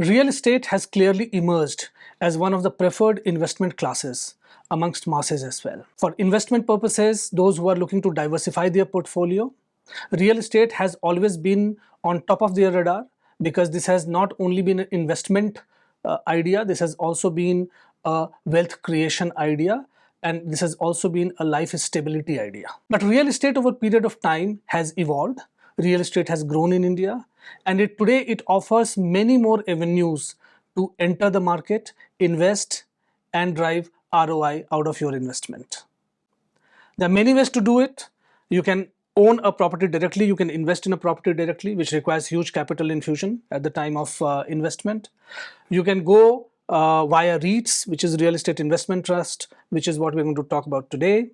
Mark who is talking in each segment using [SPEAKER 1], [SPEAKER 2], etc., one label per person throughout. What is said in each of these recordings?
[SPEAKER 1] Real estate has clearly emerged as one of the preferred investment classes amongst masses as well. For investment purposes, those who are looking to diversify their portfolio, real estate has always been on top of their radar because this has not only been an investment idea, this has also been a wealth creation idea, and this has also been a life stability idea. But real estate over a period of time has evolved. Real estate has grown in India, and today it offers many more avenues to enter the market, invest, and drive ROI out of your investment. There are many ways to do it. You can own a property directly, you can invest in a property directly, which requires huge capital infusion at the time of investment. You can go via REITs, which is Real Estate Investment Trust, which is what we're going to talk about today.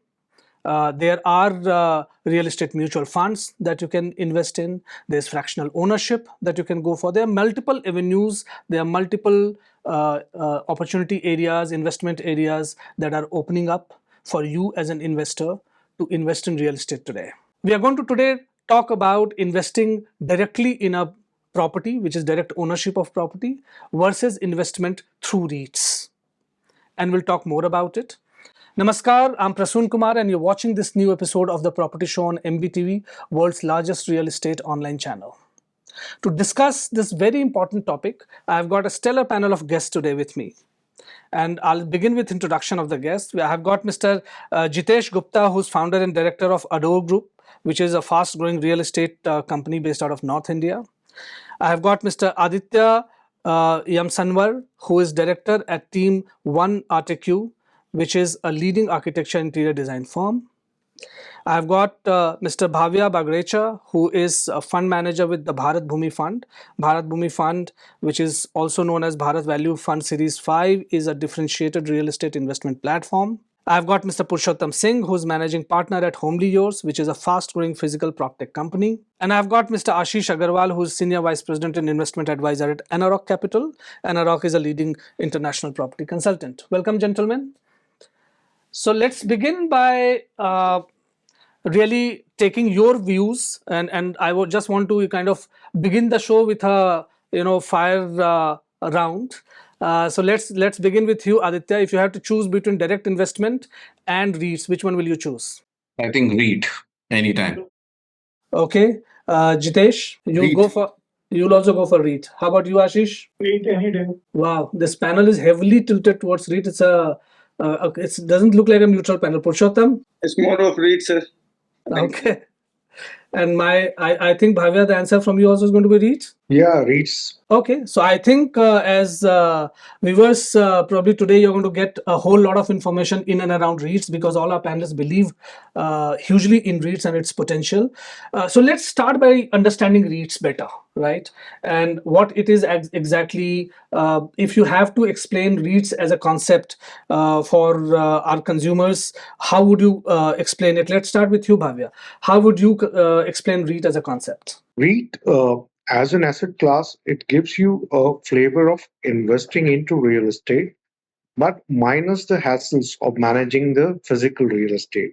[SPEAKER 1] There are real estate mutual funds that you can invest in. There's fractional ownership that you can go for. There are multiple avenues. There are multiple opportunity areas, investment areas that are opening up for you as an investor to invest in real estate today. We are going to today talk about investing directly in a property, which is direct ownership of property, versus investment through REITs. And we'll talk more about it. Namaskar, I'm Prasoon Kumar and you're watching this new episode of The Property Show on MBTV, world's largest real estate online channel. To discuss this very important topic, I've got a stellar panel of guests today with me. And I'll begin with introduction of the guests. I have got Mr. Jitesh Gupta, who's founder and director of Adore Group, which is a fast-growing real estate company based out of North India. I have got Mr. Aditya Yamsanwar, who is director at Team 1 Arteq, which is a leading architecture interior design firm. I've got Mr. Bhavya Bagrecha, who is a fund manager with the Bharat Bhumi Fund. Bharat Bhumi Fund, which is also known as Bharat Value Fund Series 5, is a differentiated real estate investment platform. I've got Mr. Purushottam Singh, who's managing partner at Homely Yours, which is a fast-growing physical PropTech company. And I've got Mr. Ashish Agarwal, who's Senior Vice President and Investment Advisor at Anarok Capital. Anarok is a leading international property consultant. Welcome, gentlemen. So let's begin by really taking your views, and I would just want to kind of begin the show with a fire round. So let's begin with you, Aditya. If you have to choose between direct investment and REITs, which one will you choose?
[SPEAKER 2] I think REIT anytime.
[SPEAKER 1] Okay, Jitesh, you'll also go for REIT. How about you, Ashish?
[SPEAKER 3] REIT any day.
[SPEAKER 1] Wow, this panel is heavily tilted towards REIT. It doesn't look like a neutral panel. Purushottam?
[SPEAKER 3] It's more of REIT, sir.
[SPEAKER 1] Okay. And I think, Bhavya, the answer from you also is going to be REIT?
[SPEAKER 3] Yeah, REITs.
[SPEAKER 1] Okay, so I think as viewers, probably today you're going to get a whole lot of information in and around REITs because all our panelists believe hugely in REITs and its potential. So let's start by understanding REITs better, right? And what it is exactly. If you have to explain REITs as a concept for our consumers, how would you explain it? Let's start with you, Bhavya. How would you explain REIT as a concept?
[SPEAKER 4] REIT, as an asset class, it gives you a flavor of investing into real estate, but minus the hassles of managing the physical real estate.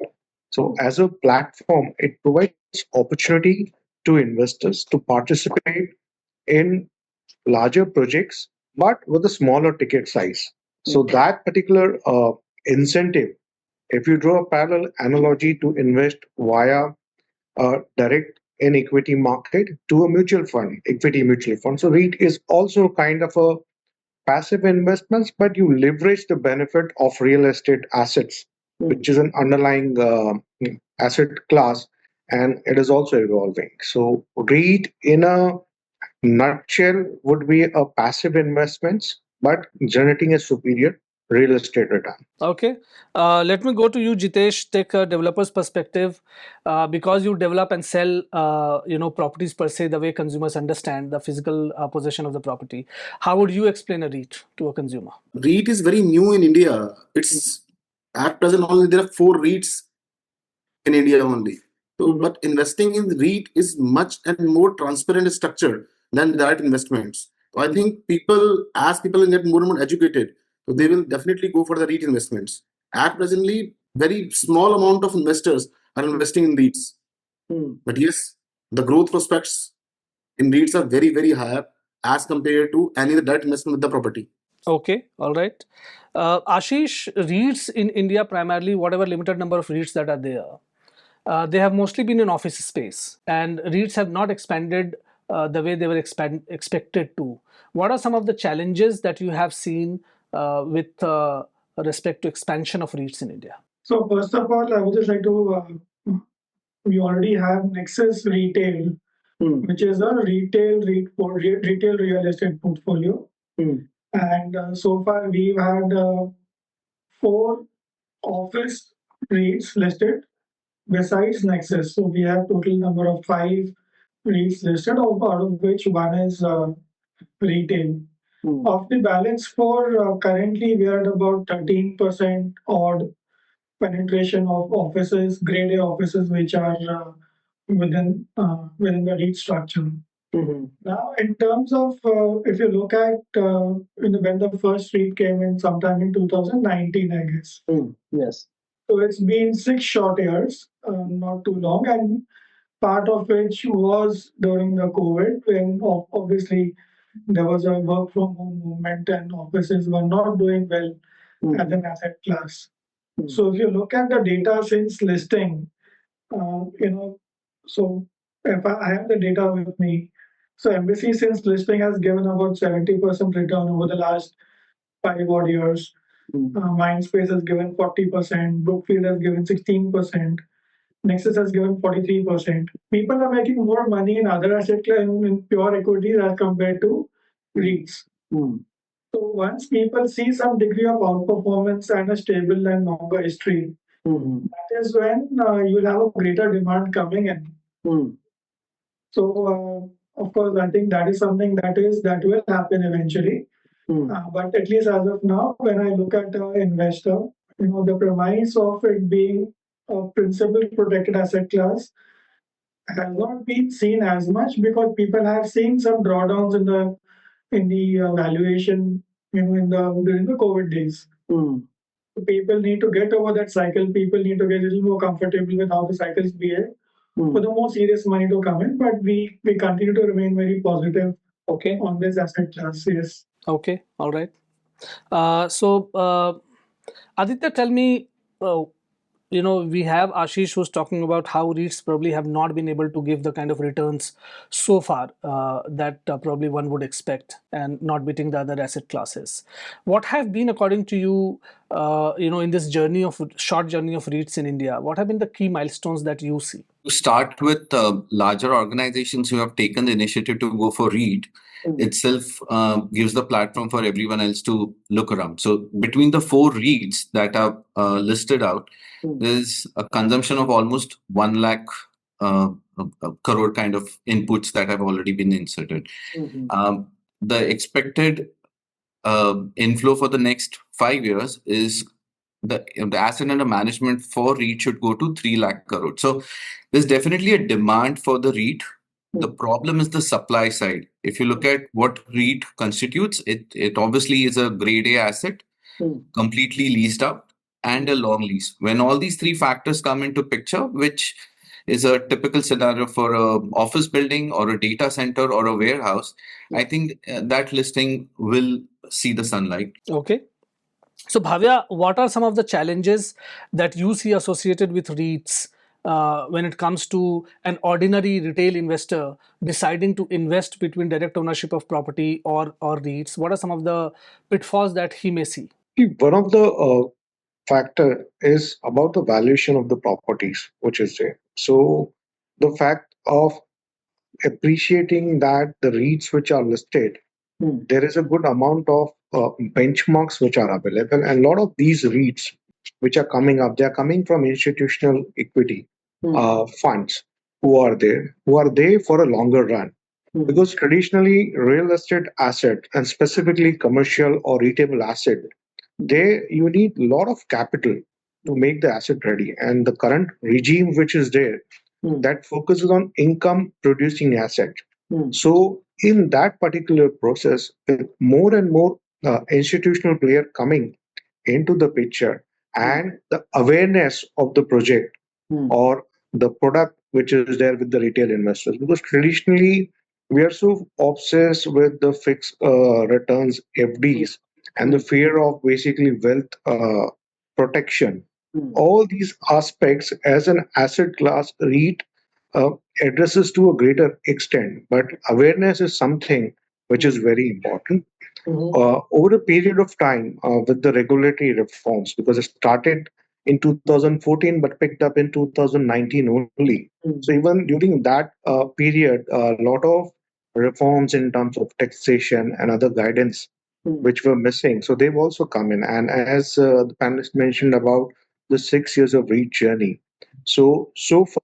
[SPEAKER 4] So, as a platform, it provides opportunity to investors to participate in larger projects, but with a smaller ticket size. So, that particular incentive, if you draw a parallel analogy to invest via a direct in equity market to a mutual fund, equity mutual fund. So REIT is also kind of a passive investments, but you leverage the benefit of real estate assets, which is an underlying asset class, and it is also evolving. So REIT in a nutshell would be a passive investments, but generating a superior real estate return.
[SPEAKER 1] Okay, let me go to you, Jitesh. Take a developer's perspective, because you develop and sell, properties per se, the way consumers understand the physical possession of the property. How would you explain a REIT to a consumer?
[SPEAKER 5] REIT is very new in India. It's at present only there are 4 REITs in India only. So, but investing in REIT is much and more transparent structure than direct investments. So I think as people get more and more educated, so they will definitely go for the REIT investments. At presently, very small amount of investors are investing in REITs. But yes, the growth prospects in REITs are very, very higher as compared to any other direct investment with the property.
[SPEAKER 1] Okay, all right. Ashish, REITs in India, primarily, whatever limited number of REITs that are there, they have mostly been in office space, and REITs have not expanded the way they were expected to. What are some of the challenges that you have seen with respect to expansion of REITs in India?
[SPEAKER 3] So first of all, I would just like to, we already have Nexus Retail, which is a retail real estate portfolio. And so far we've had 4 office REITs listed besides Nexus. So we have total number of 5 REITs listed, out of which one is retail. Of the balance 4, currently we are at about 13% odd penetration of offices, grade A offices, which are within the REIT structure. Now, in terms of if you look at when the first REIT came in sometime in 2019, I guess.
[SPEAKER 1] Yes.
[SPEAKER 3] So it's been 6 short years, not too long, and part of which was during the COVID, when obviously there was a work from home movement and offices were not doing well as an asset class. So if you look at the data since listing, so if I have the data with me, so Embassy since listing has given about 70% return over the last 5 odd years. Mindspace has given 40%, Brookfield has given 16%, Nexus has given 43%. People are making more money in other asset class in pure equities as compared to REITs. So once people see some degree of outperformance and a stable and longer history, that is when you'll have a greater demand coming in. So of course, I think that is something that will happen eventually. But at least as of now, when I look at the investor, the premise of it being a principal protected asset class has not been seen as much because people have seen some drawdowns in the valuation, during the COVID days. People need to get over that cycle. People need to get a little more comfortable with how the cycles behave for the more serious money to come in. But we continue to remain very positive.
[SPEAKER 1] Okay.
[SPEAKER 3] On this asset class. Yes.
[SPEAKER 1] Okay. All right. So Aditya, tell me. We have Ashish who's talking about how REITs probably have not been able to give the kind of returns so far that probably one would expect, and not beating the other asset classes. What have been, according to you, in this short journey of REITs in India, what have been the key milestones that you see?
[SPEAKER 2] To start with, larger organizations who have taken the initiative to go for REIT itself gives the platform for everyone else to look around. So between the 4 REITs that are listed out, there's a consumption of almost 1 lakh crore kind of inputs that have already been inserted. The expected inflow for the next 5 years is the asset under management for REIT should go to 3 lakh crore. So there's definitely a demand for the REIT. The problem is the supply side. If you look at what REIT constitutes, it obviously is a grade A asset, completely leased out, and a long lease. When all these 3 factors come into picture, which is a typical scenario for an office building or a data center or a warehouse, I think that listing will see the sunlight.
[SPEAKER 1] Okay. So Bhavya, what are some of the challenges that you see associated with REITs when it comes to an ordinary retail investor deciding to invest between direct ownership of property or REITs? What are some of the pitfalls that he may see?
[SPEAKER 4] One of the factor is about the valuation of the properties which is there. So the fact of appreciating that the REITs which are listed, there is a good amount of benchmarks which are available, and a lot of these REITs which are coming up, they are coming from institutional equity funds who are there for a longer run. Because traditionally real estate asset, and specifically commercial or retail asset, you need a lot of capital to make the asset ready, and the current regime which is there that focuses on income producing asset. So in that particular process, with more and more institutional player coming into the picture, and the awareness of the project or the product which is there with the retail investors, because traditionally We are so obsessed with the fixed returns FDs and the fear of basically wealth protection. All these aspects as an asset class REIT uh, addresses to a greater extent, but awareness is something which is very important. Over a period of time with the regulatory reforms, because it started in 2014 but picked up in 2019 only. So even during that period, a lot of reforms in terms of taxation and other guidance which were missing. So they've also come in. And as the panelist mentioned about the 6 years of REIT journey. So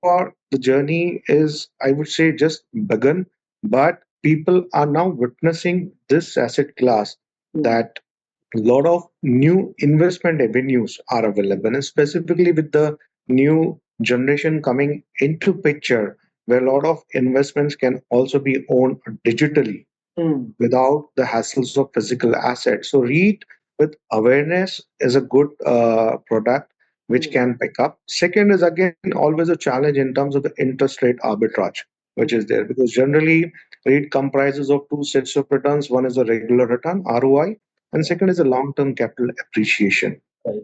[SPEAKER 4] far, the journey is, I would say, just begun, but people are now witnessing this asset class that a lot of new investment avenues are available, and specifically with the new generation coming into picture, where a lot of investments can also be owned digitally without the hassles of physical assets. So REIT with awareness is a good product which can pick up. Second is again always a challenge in terms of the interest rate arbitrage, which is there because generally REIT comprises of two sets of returns. One is a regular return (ROI), and second is a long-term capital appreciation.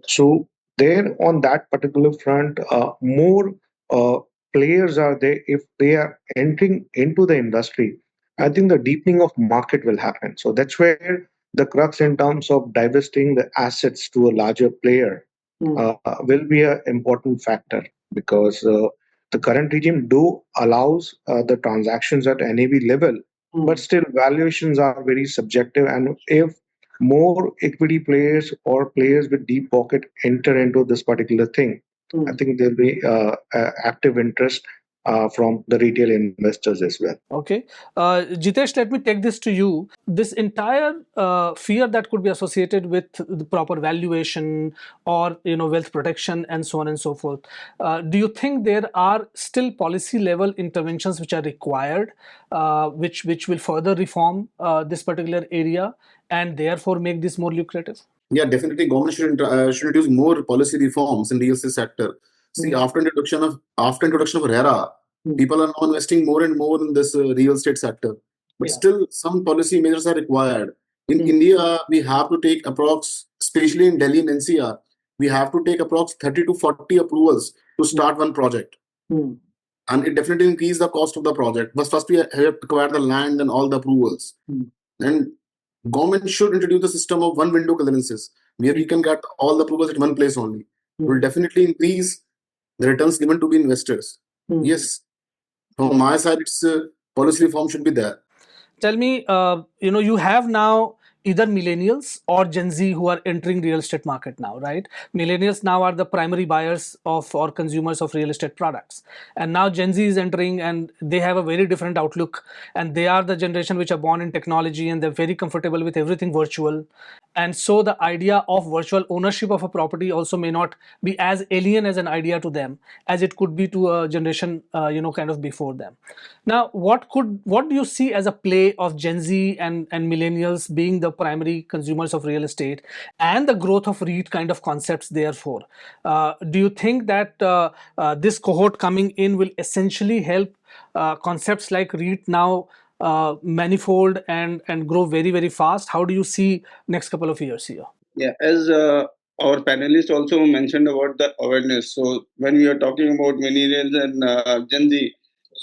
[SPEAKER 4] So there on that particular front, more uh, players are there. If they are entering into the industry, I think the deepening of market will happen. So that's where the crux in terms of divesting the assets to a larger player will be an important factor because the current regime do allows the transactions at NAV level, but still valuations are very subjective. And if more equity players or players with deep pocket enter into this particular thing, I think there'll be active interest from the retail investors as well.
[SPEAKER 1] Okay. Jitesh, let me take this to you. This entire fear that could be associated with the proper valuation or wealth protection and so on and so forth. Do you think there are still policy level interventions which are required, which will further reform this particular area and therefore make this more lucrative?
[SPEAKER 5] Yeah, definitely. Government should introduce more policy reforms in the real estate sector. See, after introduction of RERA, people are now investing more and more in this real estate sector. But still, some policy measures are required. In India, we have to take approx, especially in Delhi and NCR, we have to take approx 30 to 40 approvals to start one project. And it definitely increase the cost of the project. But first, we have to acquire the land and all the approvals. And government should introduce the system of one window clearances where we can get all the approvals at one place only. It will definitely increase the returns given to the investors. Yes, from my side, it's policy reform should be there.
[SPEAKER 1] Tell me, you have now either millennials or Gen Z who are entering real estate market now, right? Millennials now are the primary buyers of or consumers of real estate products. And now Gen Z is entering and they have a very different outlook. And they are the generation which are born in technology and they're very comfortable with everything virtual. And so the idea of virtual ownership of a property also may not be as alien as an idea to them as it could be to a generation, kind of before them. Now, what do you see as a play of Gen Z and millennials being the primary consumers of real estate and the growth of REIT kind of concepts therefore? Do you think that this cohort coming in will essentially help concepts like REIT now manifold and grow very, very fast? How do you see next couple of years here?
[SPEAKER 6] Yeah, as our panelist also mentioned about the awareness. So when we are talking about millennials and Gen Z,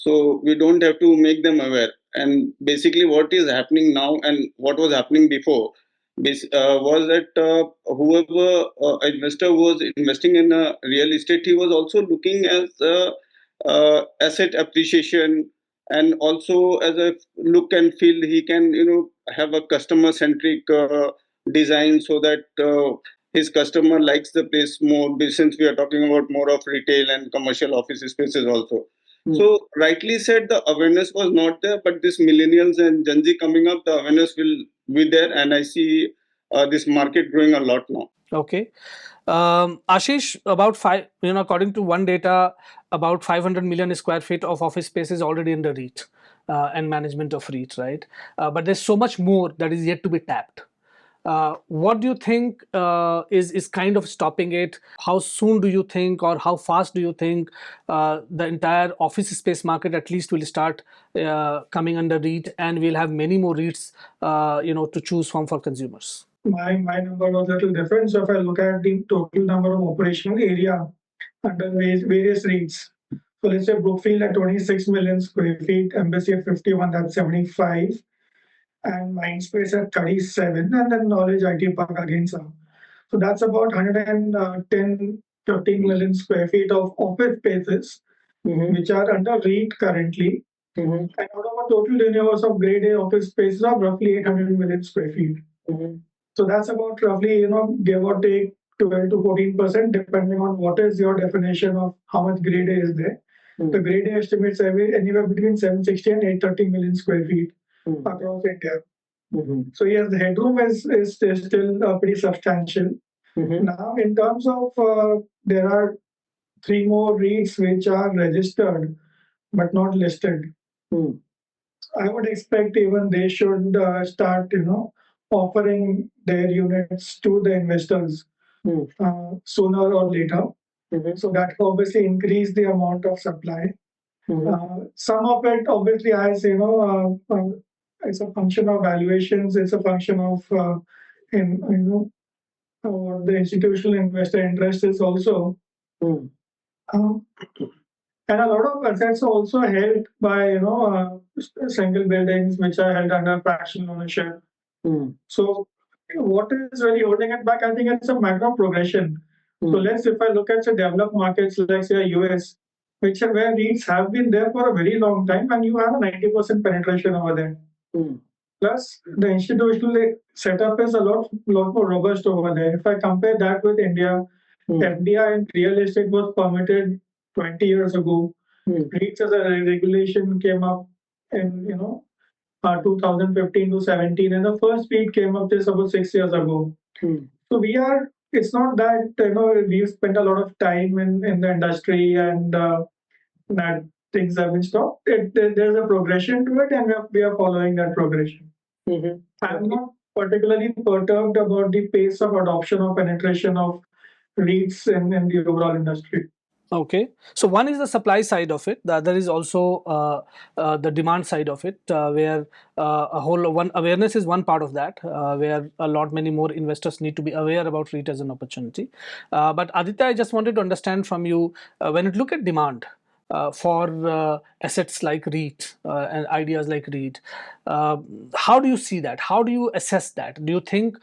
[SPEAKER 6] so we don't have to make them aware. And basically, what is happening now and what was happening before was that whoever investor was investing in real estate, he was also looking at asset appreciation and also as a look and feel. He can have a customer centric design so that his customer likes the place more, since we are talking about more of retail and commercial office spaces also. So rightly said, the awareness was not there, but this millennials and Gen Z coming up, the awareness will be there, and I see this market growing a lot now.
[SPEAKER 1] Okay. Ashish, about according to one data, about 500 million square feet of office space is already in the REIT and management of REIT, right? But there's so much more that is yet to be tapped. What do you think is kind of stopping it? How soon do you think, or how fast do you think the entire office space market at least will start coming under REIT, and we'll have many more REITs, to choose from for consumers?
[SPEAKER 3] My number was a little different. So if I look at the total number of operational area under various REITs, so let's say Brookfield at 26 million square feet, Embassy at 51, that's 75, and Mindspace at 37, and then Knowledge IT Park again some. So that's about 110, 15 million square feet of office spaces, which are under REIT currently. And out of a total universe of grade A office spaces of roughly 800 million square feet. So that's about roughly, give or take 12 to 14%, depending on what is your definition of how much grade A is there. The grade A estimates anywhere between 760 and 830 million square feet across India. So yes, the headroom is still pretty substantial. Now, in terms of there are 3 more REITs which are registered but not listed. I would expect even they should start, offering their units to the investors sooner or later. So that will obviously increase the amount of supply. Some of it obviously has, it's a function of valuations. It's a function of, what the institutional investor interest is also. And a lot of assets are also held by, single buildings which are held under fractional ownership. So what is really holding it back? I think it's a matter of progression. So if I look at say developed markets like say US, where REITs have been there for a very long time, and you have a 90% penetration over there. Plus, the institutional setup is a lot more robust over there. If I compare that with India, FDI in real estate was permitted 20 years ago. REITs as a regulation came up in 2015 to 17, and the first REIT came up just about 6 years ago. So it's not that we've spent a lot of time in the industry and that things have been stopped. There's a progression to it, and we are following that progression. I'm not particularly perturbed about the pace of adoption or penetration of REITs in the overall industry.
[SPEAKER 1] Okay, so one is the supply side of it. The other is also the demand side of it, where awareness is one part of that, where many more investors need to be aware about REIT as an opportunity. But Aditya, I just wanted to understand from you, when you look at demand for assets like REIT and ideas like REIT, how do you see that? How do you assess that? Do you think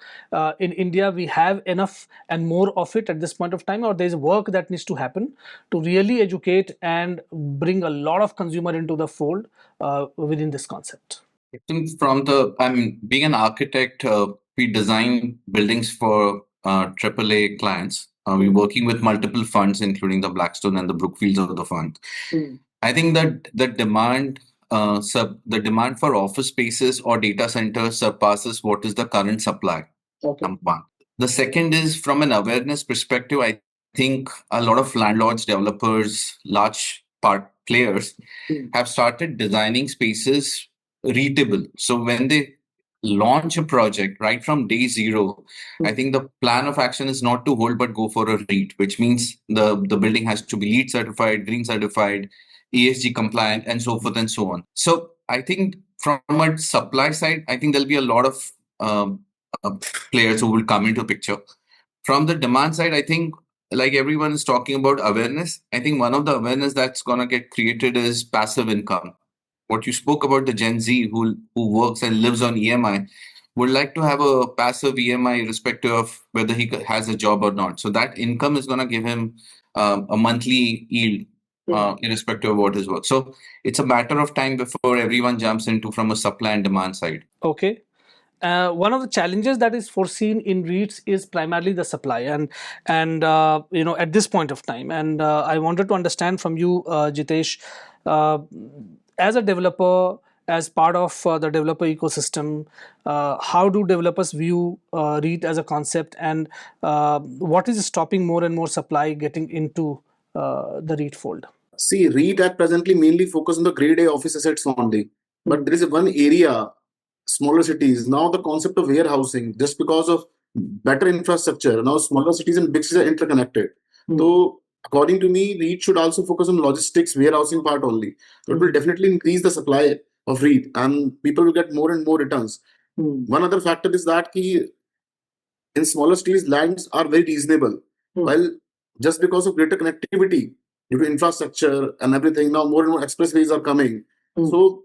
[SPEAKER 1] in India we have enough and more of it at this point of time, or there's work that needs to happen to really educate and bring a lot of consumer into the fold within this concept?
[SPEAKER 2] I think being an architect, we design buildings for AAA clients. We're working with multiple funds, including the Blackstone and the Brookfields of the fund. I think that the demand for office spaces or data centers surpasses what is the current supply. Number one. The second is from an awareness perspective. I think a lot of landlords, developers, large players have started designing spaces REITable. So when they launch a project right from day zero, I think the plan of action is not to hold but go for a REIT, which means the building has to be LEED certified, green certified, ESG compliant, and so forth and so on. So I think from a supply side, I think there'll be a lot of players who will come into picture. From the demand side, I think like everyone is talking about awareness, I think one of the awareness that's going to get created is passive income. What you spoke about, the Gen Z who works and lives on EMI would like to have a passive EMI irrespective of whether he has a job or not. So that income is going to give him a monthly yield irrespective of what his work. So it's a matter of time before everyone jumps into from a supply and demand side.
[SPEAKER 1] Okay. One of the challenges that is foreseen in REITs is primarily the supply, and at this point of time. And I wanted to understand from you, Jitesh, as a developer, as part of the developer ecosystem, how do developers view REIT as a concept, and what is stopping more and more supply getting into the REIT fold?
[SPEAKER 5] See, REIT at presently mainly focus on the grade A office assets only. But there is one area smaller cities. Now the concept of warehousing, just because of better infrastructure, now smaller cities and big cities are interconnected. So according to me, REIT should also focus on logistics, warehousing part only. So it will definitely increase the supply of REIT and people will get more and more returns. One other factor is that in smaller cities, lands are very reasonable. While just because of greater connectivity due to infrastructure and everything, now more and more expressways are coming. So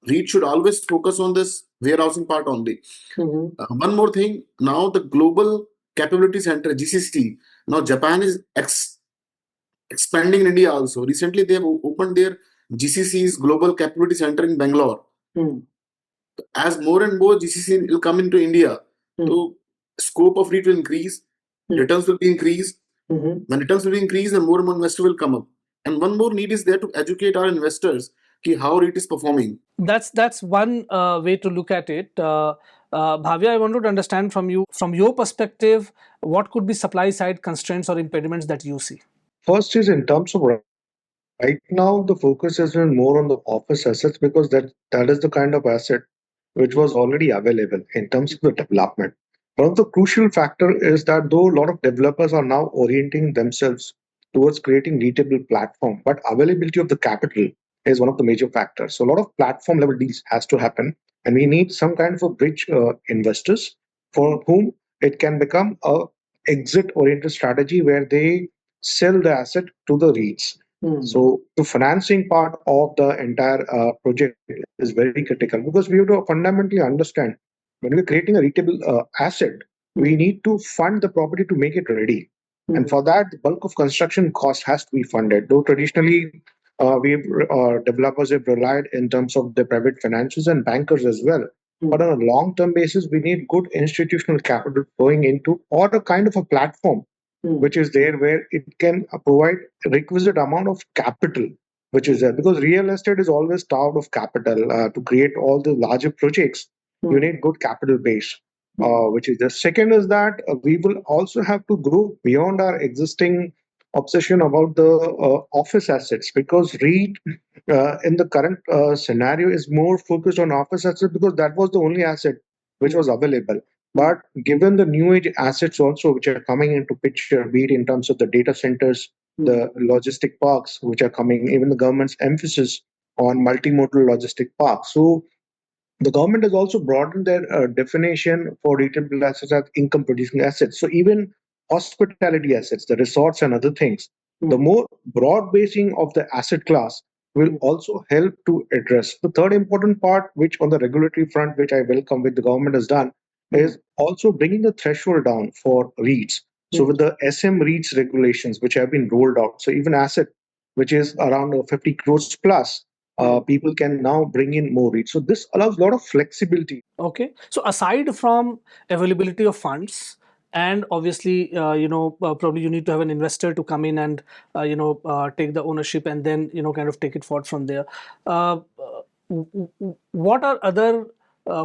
[SPEAKER 5] REIT should always focus on this warehousing part only. One more thing, now the Global Capability Center, GCC, now Japan is expanding in India also. Recently, they have opened their GCC's Global Capability Center in Bangalore. As more and more GCC will come into India, so scope of REIT will increase, returns will be increased. When returns will be increased, then more and more investors will come up. And one more need is there to educate our investors how REIT is performing.
[SPEAKER 1] That's one way to look at it. Bhavya, I wanted to understand from you, from your perspective, what could be supply side constraints or impediments that you see?
[SPEAKER 4] First is in terms of right now, the focus has been more on the office assets because that is the kind of asset which was already available in terms of the development. One of the crucial factor is that though a lot of developers are now orienting themselves towards creating readable platform, but availability of the capital is one of the major factors. So a lot of platform level deals has to happen, and we need some kind of a bridge investors for whom it can become a exit oriented strategy where they sell the asset to the REITs. So the financing part of the entire project is very critical because we have to fundamentally understand when we're creating a retail asset, we need to fund the property to make it ready. And for that, the bulk of construction cost has to be funded. Though traditionally, developers have relied in terms of the private financiers and bankers as well. But on a long-term basis, we need good institutional capital flowing into or a kind of a platform which is there where it can provide a requisite amount of capital which is there because real estate is always starved of capital to create all the larger projects. You need good capital base, which is the second is that we will also have to grow beyond our existing obsession about the office assets because REIT in the current scenario is more focused on office assets because that was the only asset which was available. But given the new age assets also which are coming into picture, be it in terms of the data centers, the logistic parks which are coming, even the government's emphasis on multimodal logistic parks. So the government has also broadened their definition for retail assets as income producing assets. So even hospitality assets, the resorts and other things, the more broad basing of the asset class will also help to address. The third important part, which on the regulatory front, which I welcome, which the government has done, is also bringing the threshold down for REITs. So with the SM REITs regulations, which have been rolled out, so even asset which is around 50 crores plus, people can now bring in more REITs. So this allows a lot of flexibility.
[SPEAKER 1] Okay. So aside from availability of funds, and obviously, probably you need to have an investor to come in and, take the ownership and then, kind of take it forward from there. What are other,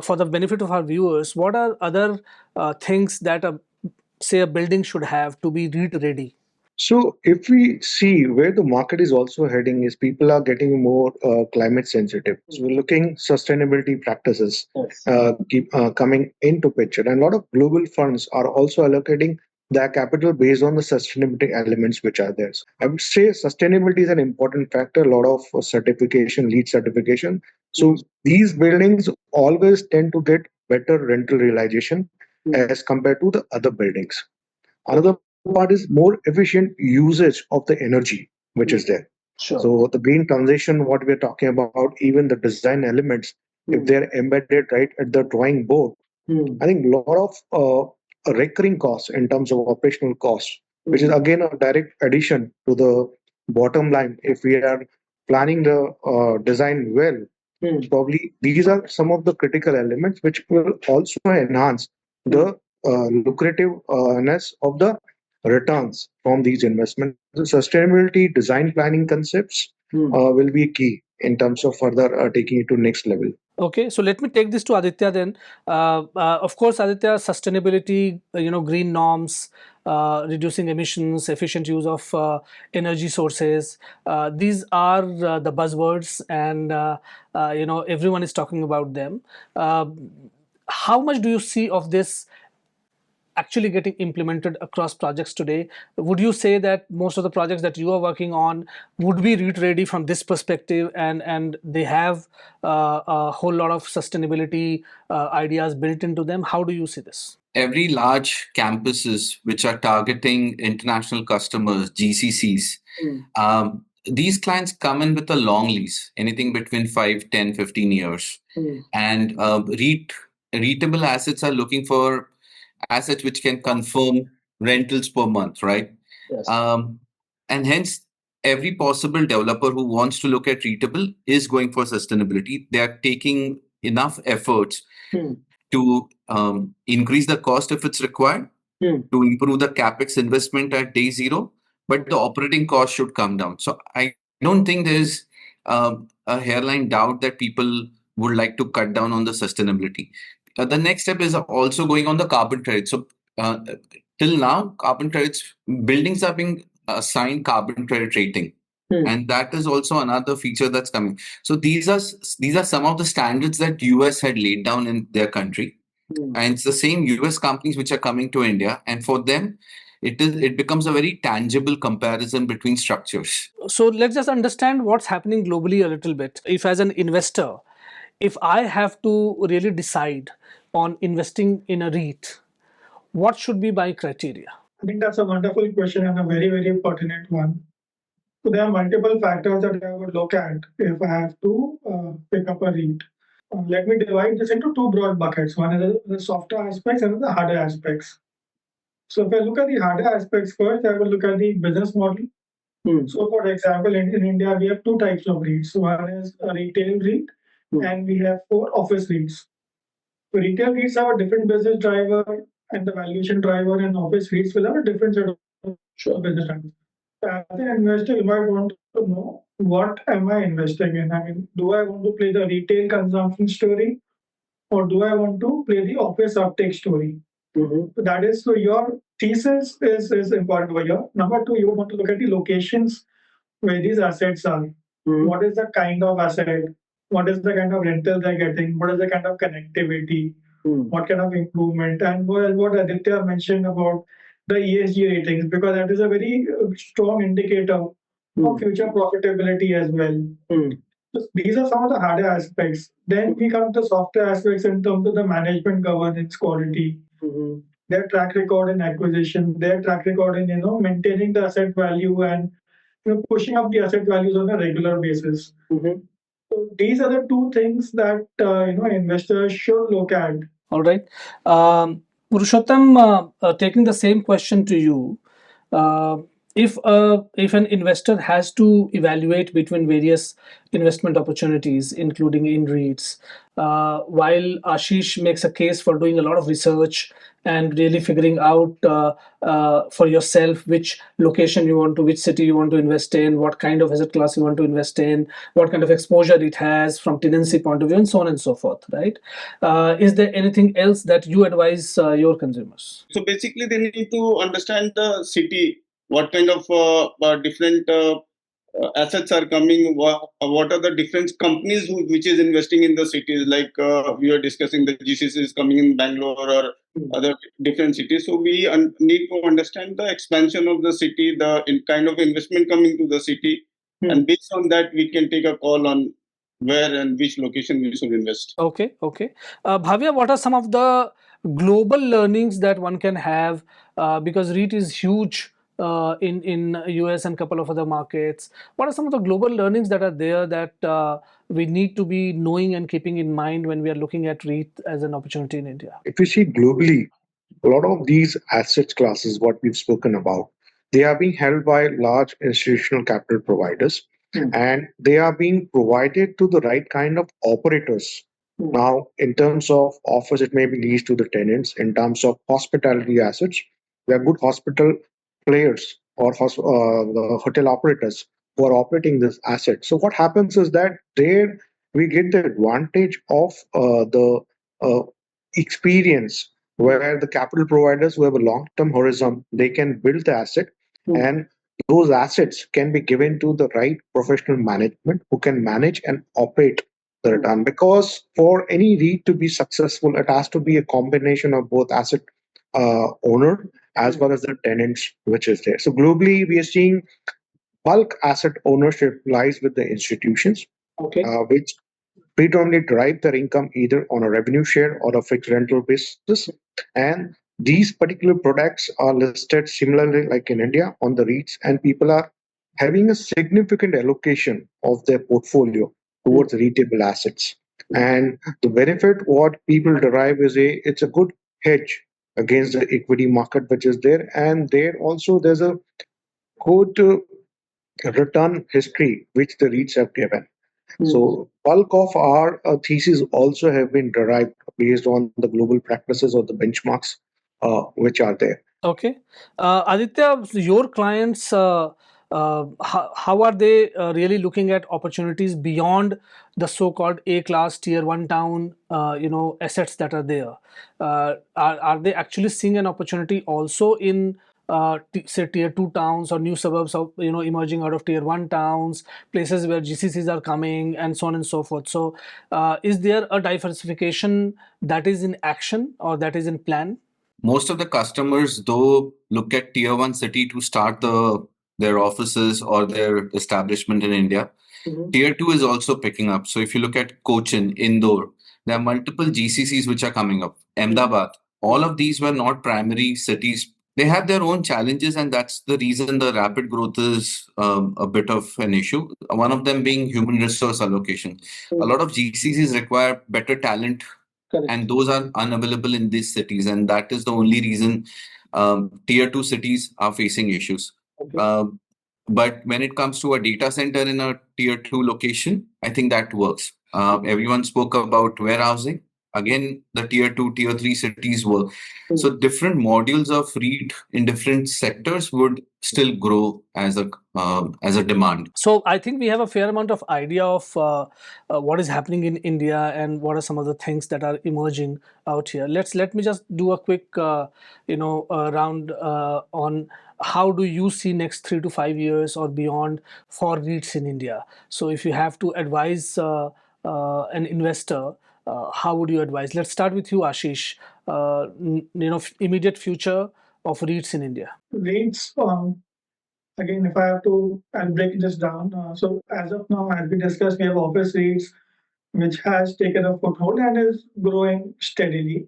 [SPEAKER 1] for the benefit of our viewers, what are other things that, say, a building should have to be REIT ready?
[SPEAKER 4] So if we see where the market is also heading is people are getting more climate sensitive. So we're looking sustainability practices keep coming into picture. And a lot of global funds are also allocating their capital based on the sustainability elements which are there. So I would say sustainability is an important factor, a lot of certification, LEED certification. So these buildings always tend to get better rental realization as compared to the other buildings. Another part is more efficient usage of the energy which is there. So the green transition, what we're talking about, even the design elements, if they're embedded right at the drawing board, I think a lot of recurring costs in terms of operational costs, which is again a direct addition to the bottom line. If we are planning the design well, probably these are some of the critical elements which will also enhance the lucrativeness of the returns from these investments. The sustainability design planning concepts will be key in terms of further taking it to next level.
[SPEAKER 1] Okay, so let me take this to Aditya then. Of course, Aditya, sustainability, green norms, reducing emissions, efficient use of energy sources. These are the buzzwords, and everyone is talking about them. Uh, how much do you see of this actually getting implemented across projects today? Would you say that most of the projects that you are working on would be REIT ready from this perspective, and they have a whole lot of sustainability ideas built into them? How do you see this?
[SPEAKER 2] Every large campuses which are targeting international customers, GCCs, these clients come in with a long lease, anything between 5, 10, 15 years. And REITable assets are looking for assets which can confirm rentals per month, right?
[SPEAKER 1] Yes.
[SPEAKER 2] And hence, every possible developer who wants to look at REITable is going for sustainability. They are taking enough efforts to increase the cost if it's required, to improve the capex investment at day zero, but the operating cost should come down. So I don't think there's a hairline doubt that people would like to cut down on the sustainability. The next step is also going on the carbon credit. So till now, carbon credits, buildings are being assigned carbon credit rating. And that is also another feature that's coming. So these are some of the standards that US had laid down in their country, and it's the same US companies which are coming to India, and for them, it becomes a very tangible comparison between structures.
[SPEAKER 1] So let's just understand what's happening globally a little bit. If as an investor, if I have to really decide on investing in a REIT, what should be my criteria?
[SPEAKER 3] I think that's a wonderful question and a very, very pertinent one. So there are multiple factors that I would look at if I have to pick up a REIT. Let me divide this into two broad buckets. One is the softer aspects and the harder aspects. So if I look at the harder aspects first, I will look at the business model. So for example, in India, we have two types of REITs. One is a retail REIT, and we have 4 office REITs. So retail REITs have a different business driver and the valuation driver, and office REITs will have a different set of business drivers. As an investor, you might want to know, what am I investing in? I mean, do I want to play the retail consumption story, or do I want to play the office uptake story? So that is, so your thesis is important over here. Number two, you want to look at the locations where these assets are. What is the kind of asset? What is the kind of rental they're getting? What is the kind of connectivity? What kind of improvement? And what Aditya mentioned about the ESG ratings, because that is a very strong indicator of future profitability as well. So these are some of the harder aspects. Then we come to softer aspects in terms of the management, governance, quality, their track record in acquisition, their track record in maintaining the asset value and pushing up the asset values on a regular basis. So these are the two things that investors should look at.
[SPEAKER 1] All right. Purushottam, taking the same question to you, if an investor has to evaluate between various investment opportunities, including in REITs, while Ashish makes a case for doing a lot of research and really figuring out for yourself which location you want to, which city you want to invest in, what kind of asset class you want to invest in, what kind of exposure it has from tenancy point of view, and so on and so forth, right? Is there anything else that you advise your consumers?
[SPEAKER 6] So basically, they need to understand the city, what kind of different assets are coming, what are the different companies which is investing in the cities, like we are discussing the GCCs coming in Bangalore or other different cities. So we need to understand the expansion of the city, the kind of investment coming to the city, and based on that, we can take a call on where and which location we should invest.
[SPEAKER 1] Okay. Bhavya, what are some of the global learnings that one can have, because REIT is huge in US and couple of other markets? What are some of the global learnings that are there that we need to be knowing and keeping in mind when we are looking at REIT as an opportunity in India?
[SPEAKER 4] If you see globally, a lot of these asset classes, what we've spoken about, they are being held by large institutional capital providers, and they are being provided to the right kind of operators. Now, in terms of office, it may be leased to the tenants. In terms of hospitality assets, there are good hospital players or the hotel operators who are operating this asset. So what happens is that their we get the advantage of the uh, experience where the capital providers who have a long-term horizon, they can build the asset, and those assets can be given to the right professional management who can manage and operate the return. Because for any REIT to be successful, it has to be a combination of both asset owner as well as the tenants which is there. So globally, we are seeing bulk asset ownership lies with the institutions, which predominantly derive their income either on a revenue share or a fixed rental basis. And these particular products are listed similarly like in India on the REITs, and people are having a significant allocation of their portfolio towards retail assets. And the benefit what people derive is it's a good hedge against the equity market which is there. And there also there's a good return history which the REITs have given. So bulk of our theses also have been derived based on the global practices or the benchmarks which are there.
[SPEAKER 1] Okay. Aditya, your clients, how are they really looking at opportunities beyond the so-called A-class tier one town, assets that are there? Are they actually seeing an opportunity also in say tier two towns or new suburbs of emerging out of tier one towns, places where GCCs are coming, and so on and so forth? So, is there a diversification that is in action or that is in plan?
[SPEAKER 2] Most of the customers, though, look at tier one city to start their offices or their establishment in India. Tier two is also picking up. So if you look at Cochin, Indore, there are multiple GCCs which are coming up. Ahmedabad, all of these were not primary cities. They have their own challenges, and that's the reason the rapid growth is a bit of an issue. One of them being human resource allocation. A lot of GCCs require better talent, and those are unavailable in these cities, and that is the only reason tier two cities are facing issues. But when it comes to a data center in a tier two location, I think that works. Everyone spoke about warehousing. Again, the tier two, tier three cities work. So different modules of REIT in different sectors would still grow as a demand.
[SPEAKER 1] So I think we have a fair amount of idea of what is happening in India and what are some of the things that are emerging out here. Let me just do a quick round on how do you see next 3 to 5 years or beyond for REITs in India. So if you have to advise an investor, how would you advise? Let's start with you, Ashish. Immediate future of REITs in India.
[SPEAKER 3] REITs, again, if I have to, I'll break this down. So as of now, as we discussed, we have office REITs, which has taken a foothold and is growing steadily.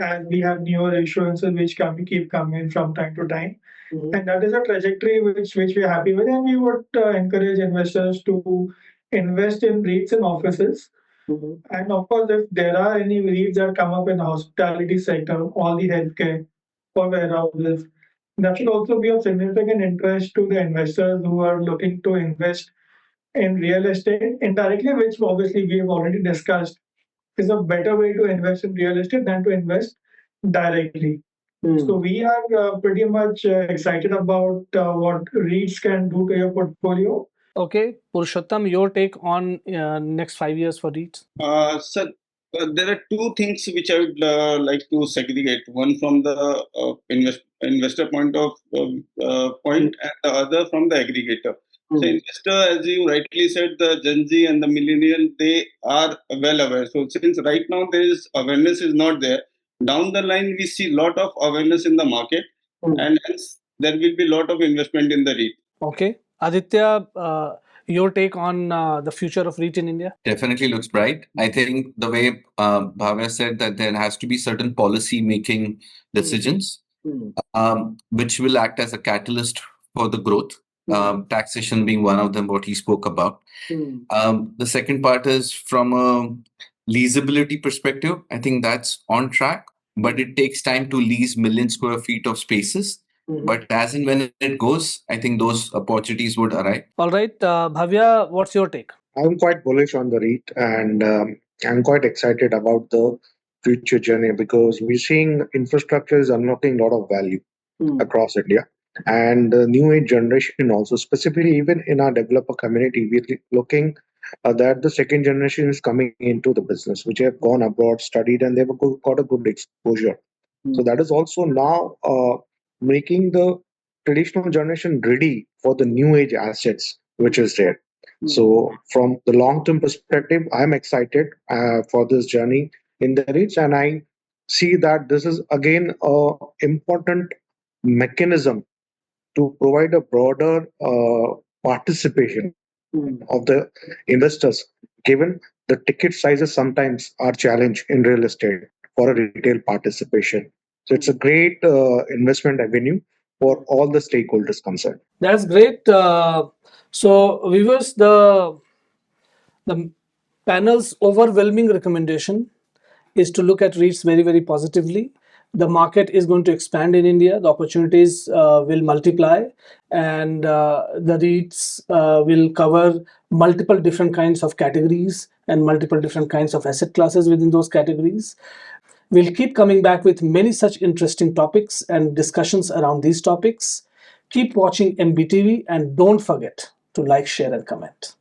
[SPEAKER 3] As we have newer issuances which keep coming from time to time. And that is a trajectory which we're happy with, and we would encourage investors to invest in REITs and offices. And of course, if there are any REITs that come up in the hospitality sector, all the healthcare or warehouses, that should also be of significant interest to the investors who are looking to invest in real estate indirectly, which obviously we have already discussed is a better way to invest in real estate than to invest directly. So we are pretty much excited about what REITs can do to your portfolio.
[SPEAKER 1] Okay, Purushottam, your take on next 5 years for REITs?
[SPEAKER 6] Sir, there are two things which I would like to segregate. One from the investor point and the other from the aggregator. So investor, as you rightly said, the Gen Z and the millennial, they are well aware. So since right now awareness is not there, down the line we see lot of awareness in the market, and hence there will be lot of investment in the REIT.
[SPEAKER 1] Okay, Aditya, your take on the future of REIT in India?
[SPEAKER 2] Definitely looks bright. I think the way Bhavya said that there has to be certain policy making decisions, which will act as a catalyst for the growth. Taxation being one of them, what he spoke about. The second part is from a leasability perspective. I think that's on track, but it takes time to lease million square feet of spaces. But as and when it goes, I think those opportunities would arrive.
[SPEAKER 1] All right, Bhavya, what's your take?
[SPEAKER 4] I'm quite bullish on the REIT, and I'm quite excited about the future journey because we're seeing infrastructure is unlocking a lot of value across India. And the new age generation also, specifically even in our developer community, we're looking that the second generation is coming into the business, which have gone abroad, studied, and they've got a good exposure. So that is also now making the traditional generation ready for the new age assets, which is there. So from the long term perspective, I'm excited for this journey in the REITs, and I see that this is again a important mechanism to provide a broader participation of the investors, given the ticket sizes sometimes are challenged in real estate for a retail participation. So it's a great investment avenue for all the stakeholders concerned.
[SPEAKER 1] That's great. So, viewers, the panel's overwhelming recommendation is to look at REITs very, very positively. The market is going to expand in India. The opportunities will multiply, and the REITs will cover multiple different kinds of categories and multiple different kinds of asset classes within those categories. We'll keep coming back with many such interesting topics and discussions around these topics. Keep watching MBTV and don't forget to like, share, and comment.